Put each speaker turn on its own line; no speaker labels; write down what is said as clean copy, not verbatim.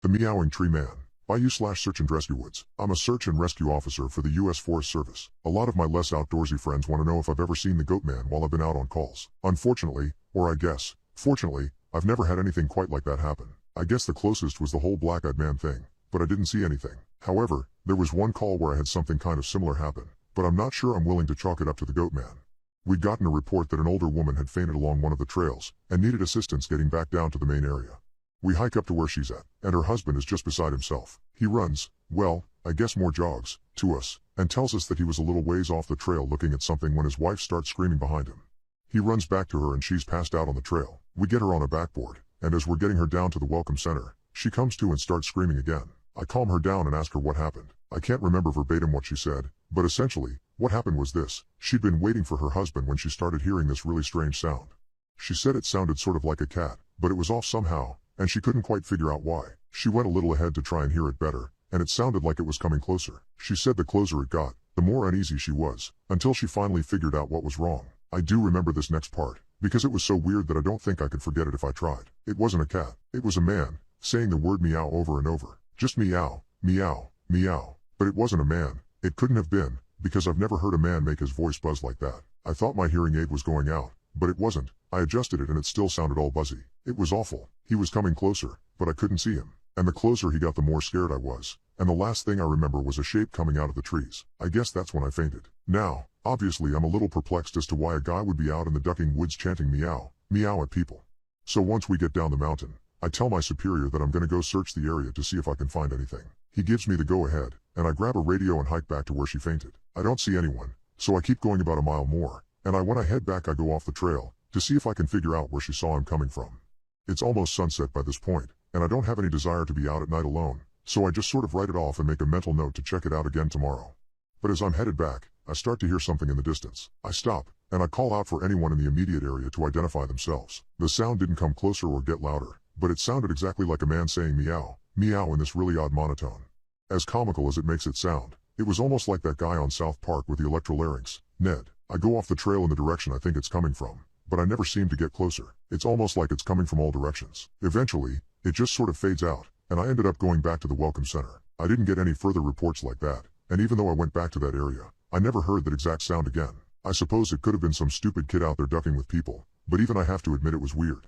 The Meowing Tree Man. By you/Search and Rescue Woods. I'm a search and rescue officer for the U.S. Forest Service. A lot of my less outdoorsy friends want to know if I've ever seen the Goat Man while I've been out on calls. Unfortunately, or I guess, fortunately, I've never had anything quite like that happen. I guess the closest was the whole black-eyed man thing, but I didn't see anything. However, there was one call where I had something kind of similar happen, but I'm not sure I'm willing to chalk it up to the Goat Man. We'd gotten a report that an older woman had fainted along one of the trails and needed assistance getting back down to the main area. We hike up to where she's at, and her husband is just beside himself. He runs, well, I guess more jogs, to us, and tells us that he was a little ways off the trail looking at something when his wife starts screaming behind him. He runs back to her and she's passed out on the trail. We get her on a backboard, and as we're getting her down to the welcome center, she comes to and starts screaming again. I calm her down and ask her what happened. I can't remember verbatim what she said, but essentially, what happened was this: she'd been waiting for her husband when she started hearing this really strange sound. She said it sounded sort of like a cat, but it was off somehow, and she couldn't quite figure out why. She went a little ahead to try and hear it better, and it sounded like it was coming closer. She said the closer it got, the more uneasy she was, until she finally figured out what was wrong. I do remember this next part, because it was so weird that I don't think I could forget it if I tried. It wasn't a cat, it was a man, saying the word meow over and over. Just meow, meow, meow. But it wasn't a man, it couldn't have been, because I've never heard a man make his voice buzz like that. I thought my hearing aid was going out, but it wasn't. I adjusted it and it still sounded all buzzy. It was awful. He was coming closer, but I couldn't see him. And the closer he got, the more scared I was. And the last thing I remember was a shape coming out of the trees. I guess that's when I fainted. Now, obviously I'm a little perplexed as to why a guy would be out in the ducking woods chanting meow, meow at people. So once we get down the mountain, I tell my superior that I'm gonna go search the area to see if I can find anything. He gives me the go-ahead, and I grab a radio and hike back to where she fainted. I don't see anyone, so I keep going about a mile more, and when I head back I go off the trail to see if I can figure out where she saw him coming from. It's almost sunset by this point, and I don't have any desire to be out at night alone, so I just sort of write it off and make a mental note to check it out again tomorrow. But as I'm headed back, I start to hear something in the distance. I stop, and I call out for anyone in the immediate area to identify themselves. The sound didn't come closer or get louder, but it sounded exactly like a man saying meow, meow in this really odd monotone. As comical as it makes it sound, it was almost like that guy on South Park with the electrolarynx, Ned. I go off the trail in the direction I think it's coming from, but I never seem to get closer. It's almost like it's coming from all directions. Eventually, it just sort of fades out, and I ended up going back to the welcome center. I didn't get any further reports like that, and even though I went back to that area, I never heard that exact sound again. I suppose it could have been some stupid kid out there ducking with people, but even I have to admit it was weird.